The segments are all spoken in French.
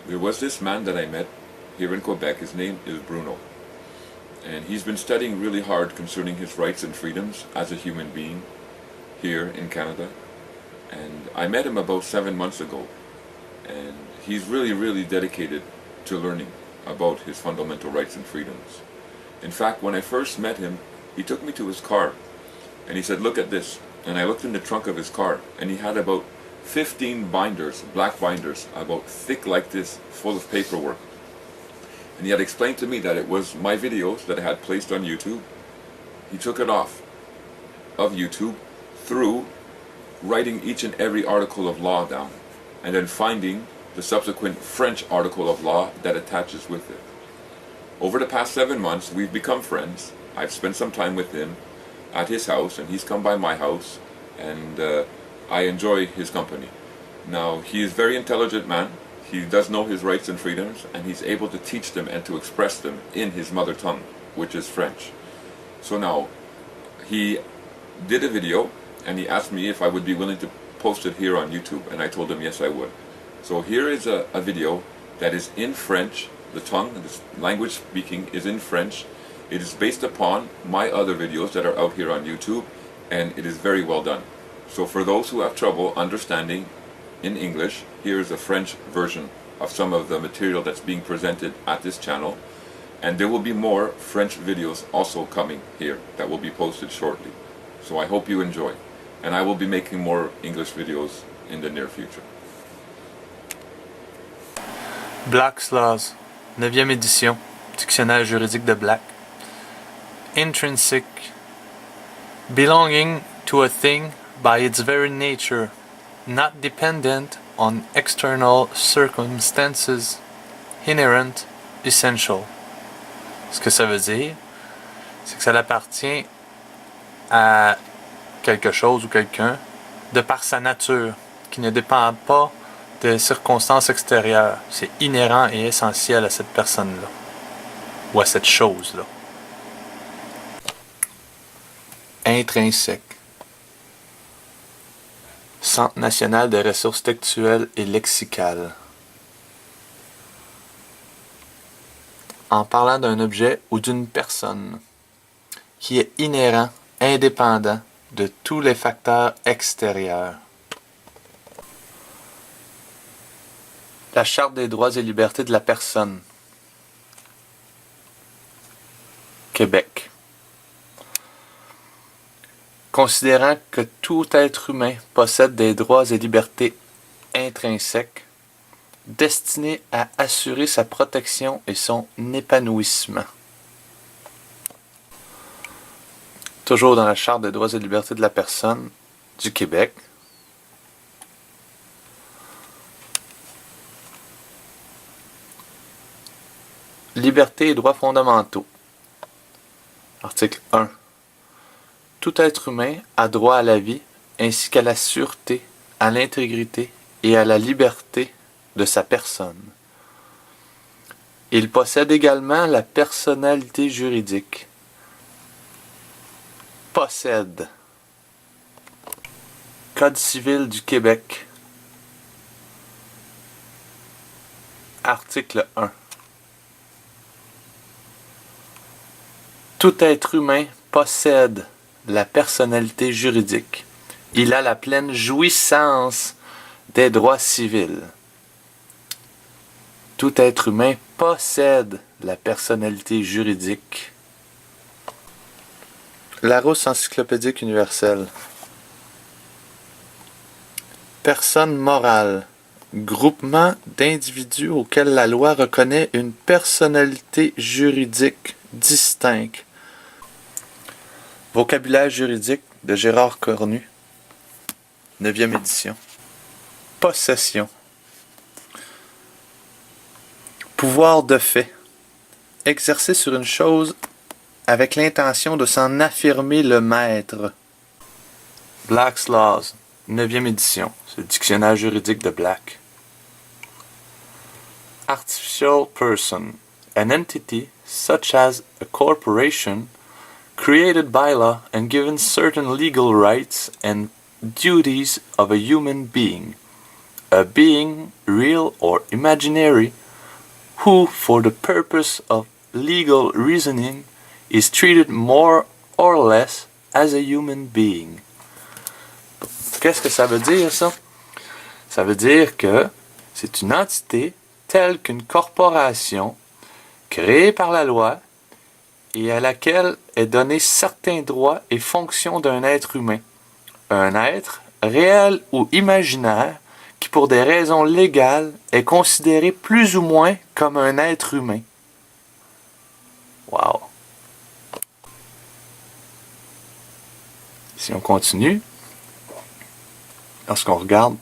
There was this man that I met here in Quebec. His name is Bruno. And he's been studying really hard concerning his rights and freedoms as a human being here in Canada. And I met him about 7 months ago. And he's really, really dedicated to learning about his fundamental rights and freedoms. In fact, when I first met him, he took me to his car. And he said, look at this. And I looked in the trunk of his car. And he had about 15 binders, black binders, about thick like this, full of paperwork. And he had explained to me that it was my videos that I had placed on YouTube. He took it off of YouTube through writing each and every article of law down and then finding the subsequent French article of law that attaches with it. Over the past 7 months, we've become friends. I've spent some time with him at his house, and he's come by my house, and I enjoy his company. Now, he is a very intelligent man. He does know his rights and freedoms, and he's able to teach them and to express them in his mother tongue, which is French. So now, he did a video, and he asked me if I would be willing to post it here on YouTube, and I told him yes, I would. So here is a video that is in French. The tongue, the language speaking is in French. It is based upon my other videos that are out here on YouTube, and it is very well done. So for those who have trouble understanding in English, here is a French version of some of the material that's being presented at this channel, and there will be more French videos also coming here that will be posted shortly. So I hope you enjoy, and I will be making more English videos in the near future. Black's Laws, 9e édition, dictionnaire juridique de Black. Intrinsic, belonging to a thing by its very nature, not dependent on external circumstances, inherent, essential. Ce que ça veut dire, c'est que ça appartient à quelque chose ou quelqu'un de par sa nature, qui ne dépend pas de circonstances extérieures. C'est inhérent et essentiel à cette personne-là, ou à cette chose-là. Intrinsèque. Centre national des ressources textuelles et lexicales. En parlant d'un objet ou d'une personne qui est inhérent, indépendant de tous les facteurs extérieurs. La Charte des droits et libertés de la personne. Québec. Considérant que tout être humain possède des droits et libertés intrinsèques, destinés à assurer sa protection et son épanouissement. Toujours dans la Charte des droits et libertés de la personne du Québec. Liberté et droits fondamentaux. Article 1. Tout être humain a droit à la vie, ainsi qu'à la sûreté, à l'intégrité et à la liberté de sa personne. Il possède également la personnalité juridique. Possède. Code civil du Québec. Article 1. Tout être humain possède la personnalité juridique. Il a la pleine jouissance des droits civils. Tout être humain possède la personnalité juridique. Larousse encyclopédique universelle. Personne morale. Groupement d'individus auxquels la loi reconnaît une personnalité juridique distincte. Vocabulaire juridique de Gérard Cornu, 9e édition. Possession. Pouvoir de fait. Exercer sur une chose avec l'intention de s'en affirmer le maître. Black's Laws, 9e édition. C'est le dictionnaire juridique de Black. Artificial person. An entity such as a corporation created by law and given certain legal rights and duties of a human being. a being, real or imaginary, who, for the purpose of legal reasoning, is treated more or less as a human being. Qu'est-ce que ça veut dire, ça? Ça veut dire que c'est une entité telle qu'une corporation créée par la loi et à laquelle est donné certains droits et fonctions d'un être humain. Un être, réel ou imaginaire, qui pour des raisons légales est considéré plus ou moins comme un être humain. Wow! Si on continue, lorsqu'on regarde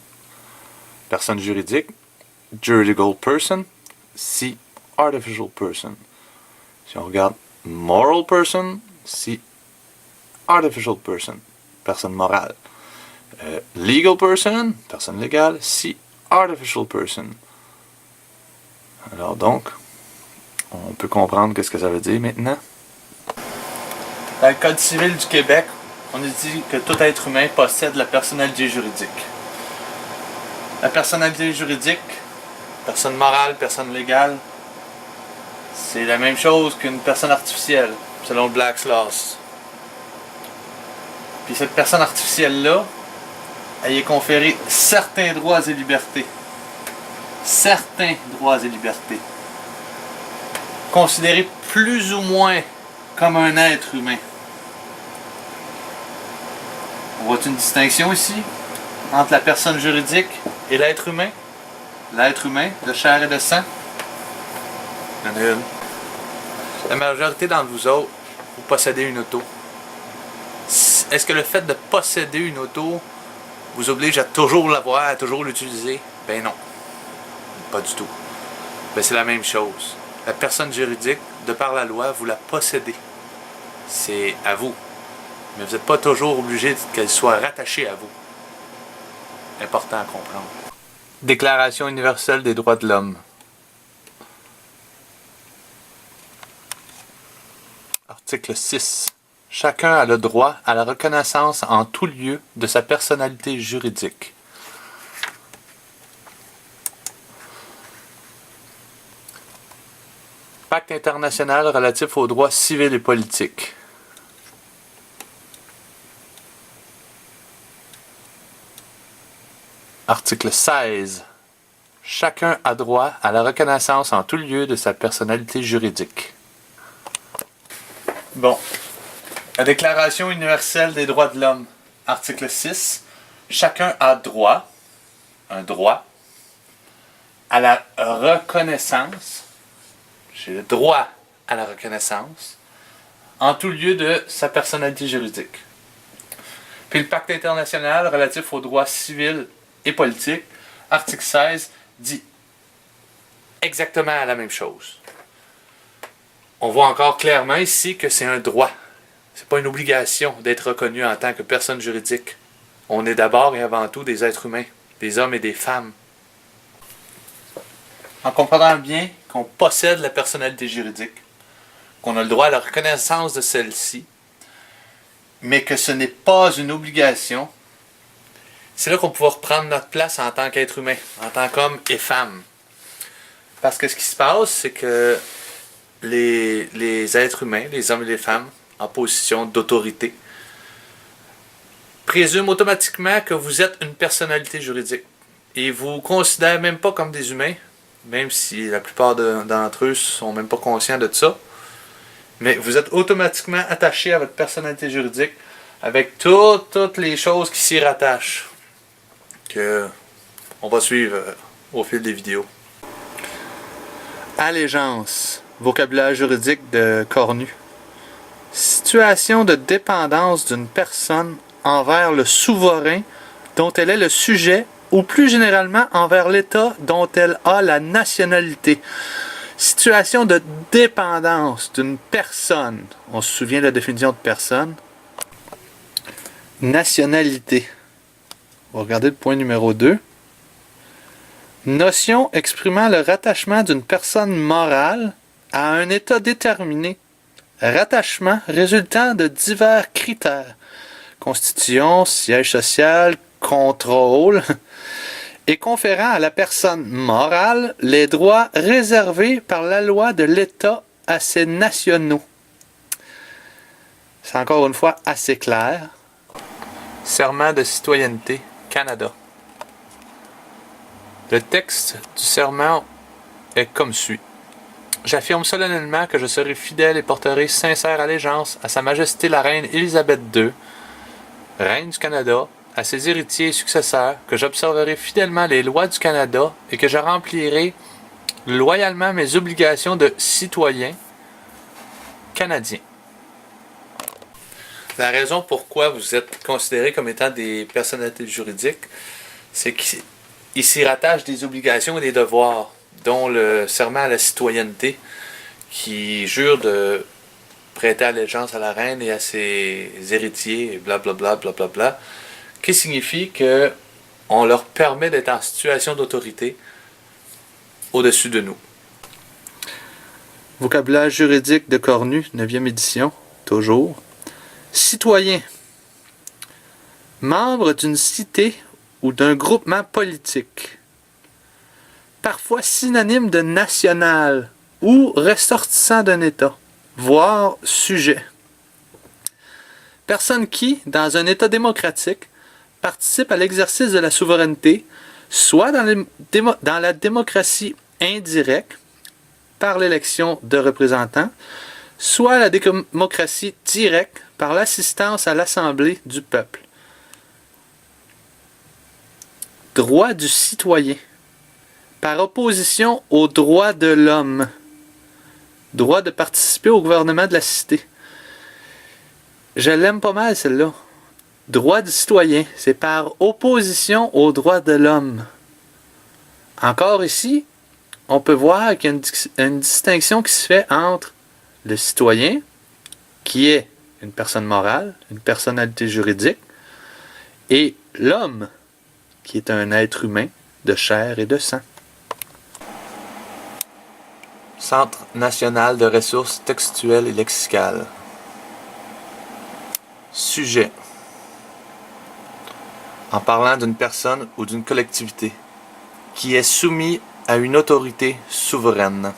personne juridique, juridical person, si artificial person. Si on regarde moral person, si artificial person, personne morale. Legal person, personne légale, si artificial person. Alors donc, on peut comprendre qu'est-ce que ça veut dire maintenant. Dans le Code civil du Québec, on dit que tout être humain possède la personnalité juridique. La personnalité juridique, personne morale, personne légale, c'est la même chose qu'une personne artificielle, selon Black's Laws. Puis cette personne artificielle-là, elle y est conférée certains droits et libertés. Certains droits et libertés. Considérés plus ou moins comme un être humain. On voit une distinction ici entre la personne juridique et l'être humain. L'être humain, de chair et de sang. Il y en a une. La majorité d'entre vous autres, vous possédez une auto. Est-ce que le fait de posséder une auto vous oblige à toujours l'avoir, à toujours l'utiliser? Ben non. Pas du tout. Ben c'est la même chose. La personne juridique, de par la loi, vous la possédez. C'est à vous. Mais vous n'êtes pas toujours obligé qu'elle soit rattachée à vous. Important à comprendre. Déclaration universelle des droits de l'homme. Article 6. Chacun a le droit à la reconnaissance en tout lieu de sa personnalité juridique. Pacte international relatif aux droits civils et politiques. Article 16. Chacun a droit à la reconnaissance en tout lieu de sa personnalité juridique. Bon. La Déclaration universelle des droits de l'homme. Article 6. Chacun a droit, un droit, à la reconnaissance. J'ai le droit à la reconnaissance en tout lieu de sa personnalité juridique. Puis le Pacte international relatif aux droits civils et politiques, article 16, dit exactement la même chose. On voit encore clairement ici que c'est un droit. C'est pas une obligation d'être reconnu en tant que personne juridique. On est d'abord et avant tout des êtres humains, des hommes et des femmes. En comprenant bien qu'on possède la personnalité juridique, qu'on a le droit à la reconnaissance de celle-ci, mais que ce n'est pas une obligation, c'est là qu'on peut reprendre notre place en tant qu'être humain, en tant qu'homme et femme. Parce que ce qui se passe, c'est que les êtres humains, les hommes et les femmes, en position d'autorité, présument automatiquement que vous êtes une personnalité juridique. Et vous ne considèrent même pas comme des humains, même si la plupart d'entre eux sont même pas conscients de ça. Mais vous êtes automatiquement attaché à votre personnalité juridique avec toutes les choses qui s'y rattachent. Que on va suivre au fil des vidéos. Allégeance. Vocabulaire juridique de Cornu. Situation de dépendance d'une personne envers le souverain dont elle est le sujet ou plus généralement envers l'État dont elle a la nationalité. Situation de dépendance d'une personne. On se souvient de la définition de personne. Nationalité. On va regarder le point numéro 2. Notion exprimant le rattachement d'une personne morale à un état déterminé. Rattachement résultant de divers critères. Constitution, siège social, contrôle, et conférant à la personne morale les droits réservés par la loi de l'État à ses nationaux. C'est encore une fois assez clair. Serment de citoyenneté, Canada. Le texte du serment est comme suit. J'affirme solennellement que je serai fidèle et porterai sincère allégeance à Sa Majesté la Reine Élisabeth II, Reine du Canada, à ses héritiers et successeurs, que j'observerai fidèlement les lois du Canada et que je remplirai loyalement mes obligations de citoyen canadien. La raison pourquoi vous êtes considérés comme étant des personnalités juridiques, c'est qu'ils s'y rattachent des obligations et des devoirs, dont le serment à la citoyenneté, qui jure de prêter allégeance à la reine et à ses héritiers, et blablabla, blablabla, qui signifie qu'on leur permet d'être en situation d'autorité au-dessus de nous. Vocabulaire juridique de Cornu, 9e édition, toujours. Citoyen. Membre d'une cité ou d'un groupement politique. Parfois synonyme de national ou ressortissant d'un État, voire sujet. Personne qui, dans un État démocratique, participe à l'exercice de la souveraineté, soit dans la démocratie indirecte, par l'élection de représentants, soit la démocratie directe, par l'assistance à l'Assemblée du peuple. Droit du citoyen. Par opposition aux droits de l'homme. Droit de participer au gouvernement de la cité. Je l'aime pas mal, celle-là. Droit du citoyen, c'est par opposition aux droits de l'homme. Encore ici, on peut voir qu'il y a une distinction qui se fait entre le citoyen, qui est une personne morale, une personnalité juridique, et l'homme, qui est un être humain de chair et de sang. Centre national de ressources textuelles et lexicales. Sujet. En parlant d'une personne ou d'une collectivité qui est soumise à une autorité souveraine.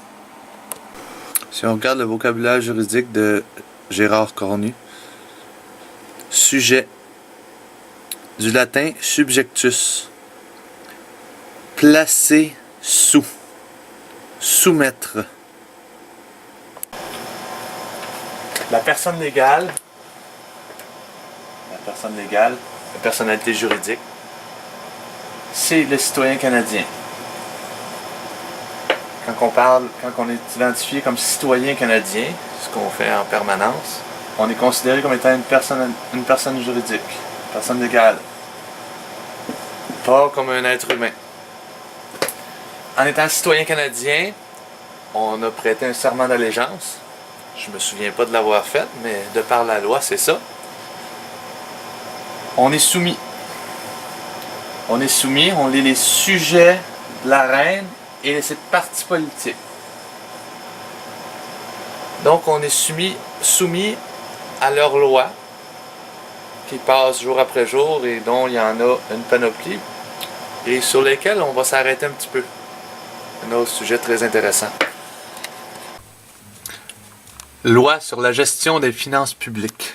Si on regarde le vocabulaire juridique de Gérard Cornu, sujet, du latin subjectus, placer sous, soumettre. La personne légale, la personnalité juridique, c'est le citoyen canadien. Quand on est identifié comme citoyen canadien, ce qu'on fait en permanence, on est considéré comme étant une personne juridique, une personne légale, pas comme un être humain. En étant citoyen canadien, on a prêté un serment d'allégeance. Je me souviens pas de l'avoir fait, mais de par la loi, c'est ça. On est soumis. On est les sujets de la reine et de ses partis politiques. Donc on est soumis à leurs lois qui passent jour après jour et dont il y en a une panoplie et sur lesquelles on va s'arrêter un petit peu. Un autre sujet très intéressant. Loi sur la gestion des finances publiques.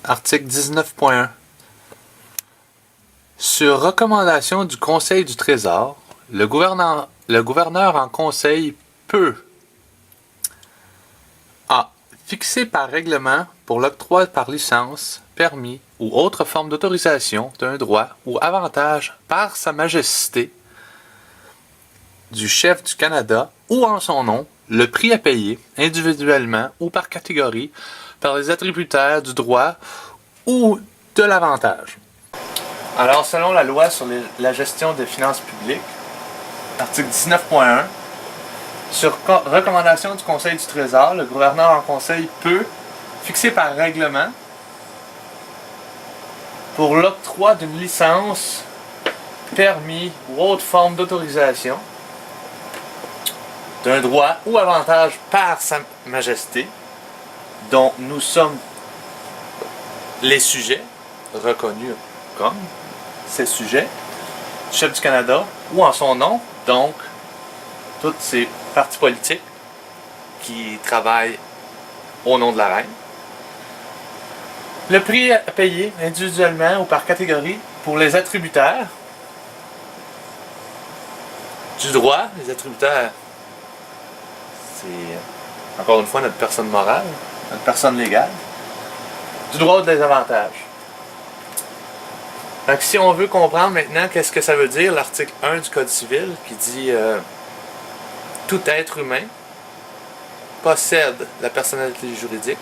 Article 19.1. Sur recommandation du Conseil du Trésor, le gouverneur en conseil peut a. Fixer par règlement pour l'octroi par licence, permis ou autre forme d'autorisation d'un droit ou avantage par Sa Majesté du chef du Canada ou en son nom le prix à payer individuellement ou par catégorie par les attributaires du droit ou de l'avantage. Alors, selon la loi sur la gestion des finances publiques, article 19.1, sur recommandation du Conseil du Trésor, le gouverneur en conseil peut fixer par règlement pour l'octroi d'une licence, permis ou autre forme d'autorisation d'un droit ou avantage par Sa Majesté, dont nous sommes les sujets reconnus comme ses sujets, du chef du Canada, ou en son nom, donc tous ces partis politiques qui travaillent au nom de la reine. Le prix à payer individuellement ou par catégorie pour les attributaires du droit. Les attributaires, c'est encore une fois notre personne morale, notre personne légale, du droit ou des avantages. Donc, si on veut comprendre maintenant qu'est-ce que ça veut dire l'article 1 du Code civil qui dit tout être humain possède la personnalité juridique,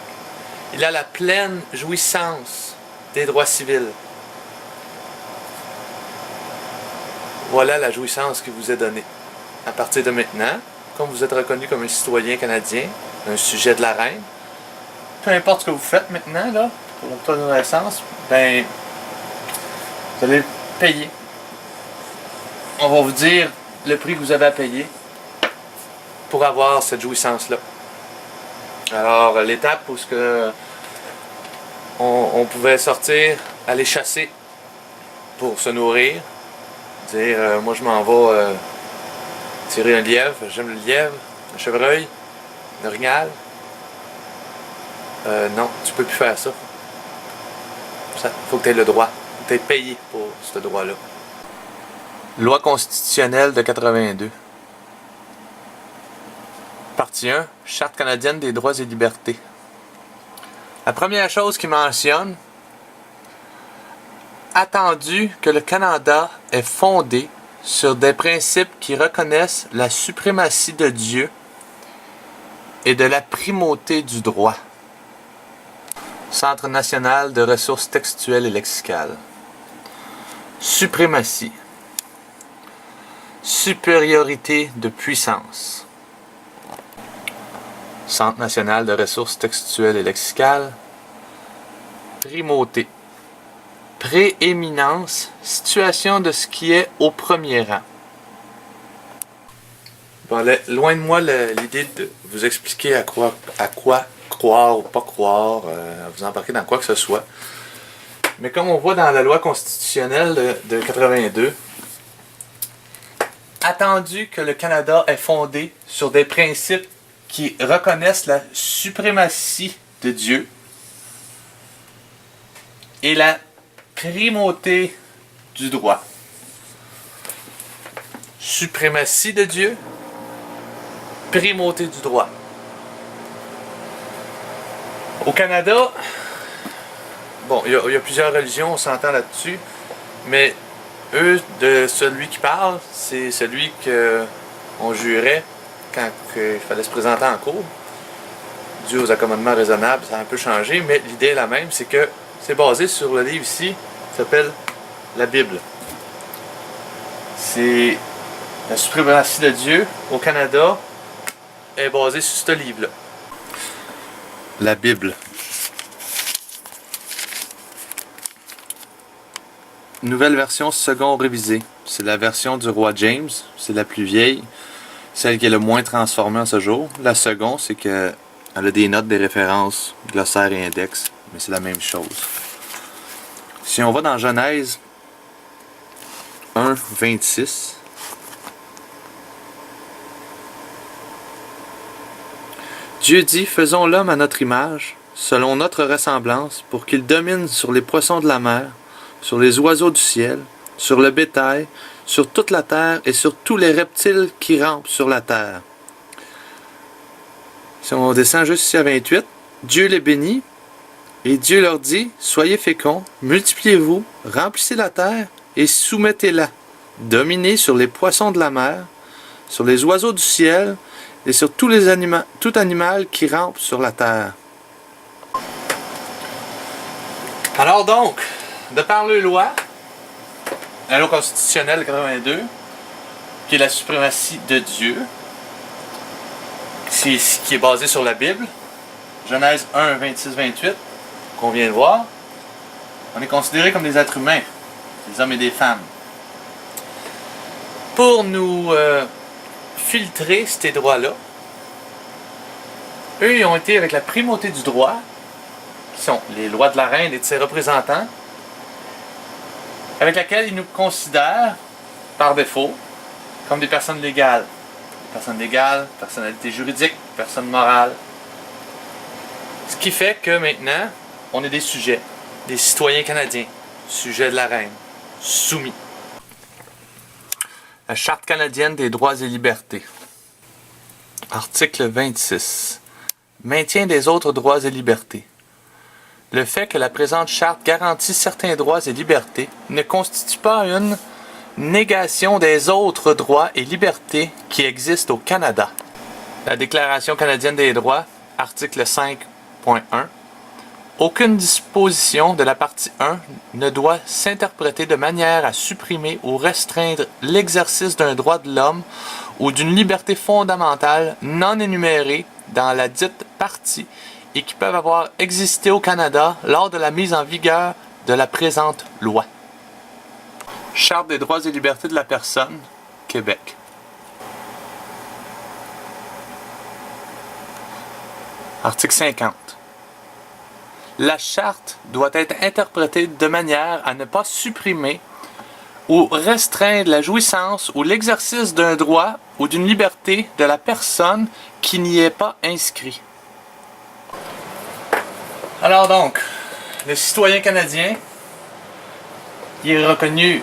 il a la pleine jouissance des droits civils. Voilà la jouissance qui vous est donnée. À partir de maintenant, comme vous êtes reconnu comme un citoyen canadien, un sujet de la reine, peu importe ce que vous faites maintenant, là, pour l'octroi de naissance, ben, vous allez payer. On va vous dire le prix que vous avez à payer pour avoir cette jouissance-là. Alors, l'étape où on pouvait sortir, aller chasser pour se nourrir, dire moi je m'en vais tirer un lièvre, j'aime le lièvre, le chevreuil, l'orignal. Non, tu peux plus faire ça. Il faut que tu aies le droit, faut que tu aies payé pour ce droit-là. Loi constitutionnelle de 82. Partie 1, Charte canadienne des droits et libertés. La première chose qu'il mentionne, attendu que le Canada est fondé sur des principes qui reconnaissent la suprématie de Dieu et de la primauté du droit. Centre national de ressources textuelles et lexicales. Suprématie. Supériorité de puissance. Centre national de ressources textuelles et lexicales. Primauté. Prééminence, situation de ce qui est au premier rang. Bon, loin de moi l'idée de vous expliquer à quoi croire ou pas croire, à vous embarquer dans quoi que ce soit. Mais comme on voit dans la loi constitutionnelle de 82, attendu que le Canada est fondé sur des principes qui reconnaissent la suprématie de Dieu et la primauté du droit. Suprématie de Dieu, primauté du droit. Au Canada, bon, il y a plusieurs religions, on s'entend là-dessus, mais eux, de celui qui parle, c'est celui qu'on jurait quand il fallait se présenter en cours. Dû aux accommodements raisonnables, ça a un peu changé, mais l'idée est la même, c'est que c'est basé sur le livre ici, qui s'appelle la Bible. C'est la suprématie de Dieu au Canada est basée sur ce livre-là. La Bible. Nouvelle version second révisée. C'est la version du roi James, c'est la plus vieille, celle qui est le moins transformée en ce jour. La seconde, c'est qu'elle a des notes, des références, glossaire et index, mais c'est la même chose. Si on va dans Genèse 1, 26, Dieu dit, faisons l'homme à notre image, selon notre ressemblance, pour qu'il domine sur les poissons de la mer, sur les oiseaux du ciel, sur le bétail, sur toute la terre et sur tous les reptiles qui rampent sur la terre. Si on descend juste ici à 28, Dieu les bénit, et Dieu leur dit, soyez féconds, multipliez-vous, remplissez la terre et soumettez-la, dominez sur les poissons de la mer, sur les oiseaux du ciel et sur tout animal qui rampe sur la terre. Alors donc, de par la loi constitutionnelle 82, qui est la suprématie de Dieu, qui est basée sur la Bible, Genèse 1, 26-28, qu'on vient de voir, on est considérés comme des êtres humains, des hommes et des femmes. Pour nous filtrer ces droits-là, eux, ils ont été avec la primauté du droit, qui sont les lois de la reine et de ses représentants, avec laquelle ils nous considèrent, par défaut, comme des personnes légales. Personne légale, personnalité juridique, personne morale. Ce qui fait que maintenant, on est des sujets, des citoyens canadiens, sujets de la reine, soumis. La Charte canadienne des droits et libertés. Article 26. Maintien des autres droits et libertés. Le fait que la présente charte garantit certains droits et libertés ne constitue pas une négation des autres droits et libertés qui existent au Canada. La Déclaration canadienne des droits, article 5.1. Aucune disposition de la partie 1 ne doit s'interpréter de manière à supprimer ou restreindre l'exercice d'un droit de l'homme ou d'une liberté fondamentale non énumérée dans la dite partie et qui peuvent avoir existé au Canada lors de la mise en vigueur de la présente loi. Charte des droits et libertés de la personne, Québec. Article 50. La charte doit être interprétée de manière à ne pas supprimer ou restreindre la jouissance ou l'exercice d'un droit ou d'une liberté de la personne qui n'y est pas inscrit. Alors donc, le citoyen canadien, il est reconnu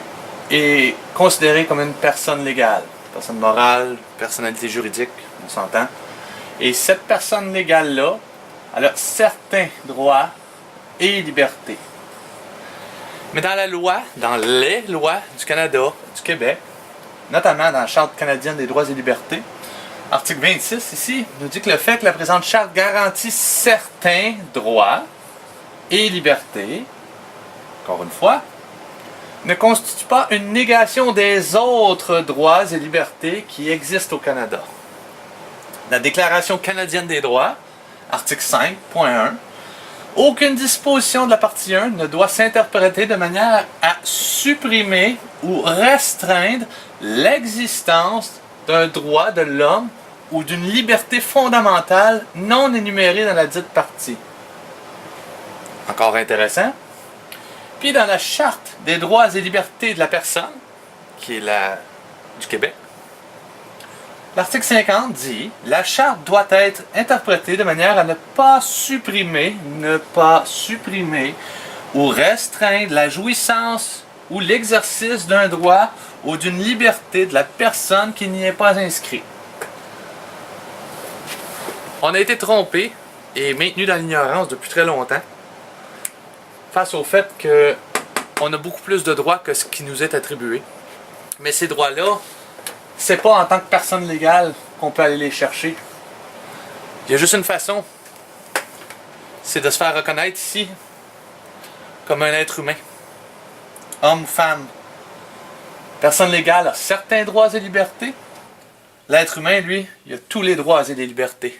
et considéré comme une personne légale, personne morale, personnalité juridique, on s'entend. Et cette personne légale-là, elle a certains droits et libertés. Mais dans la loi, dans les lois du Canada, du Québec, notamment dans la Charte canadienne des droits et libertés, article 26 ici, nous dit que le fait que la présente charte garantit certains droits et libertés, encore une fois, ne constitue pas une négation des autres droits et libertés qui existent au Canada. La Déclaration canadienne des droits, article 5.1, aucune disposition de la partie 1 ne doit s'interpréter de manière à supprimer ou restreindre l'existence d'un droit de l'homme ou d'une liberté fondamentale non énumérée dans la dite partie. Encore intéressant. Puis dans la Charte des droits et libertés de la personne, qui est la du Québec, l'article 50 dit « La Charte doit être interprétée de manière à ne pas supprimer ou restreindre la jouissance ou l'exercice d'un droit ou d'une liberté de la personne qui n'y est pas inscrite. » On a été trompé et maintenu dans l'ignorance depuis très longtemps face au fait qu'on a beaucoup plus de droits que ce qui nous est attribué. Mais ces droits-là, c'est pas en tant que personne légale qu'on peut aller les chercher. Il y a juste une façon, c'est de se faire reconnaître ici comme un être humain. Homme ou femme. Personne légale a certains droits et libertés. L'être humain, lui, il a tous les droits et les libertés.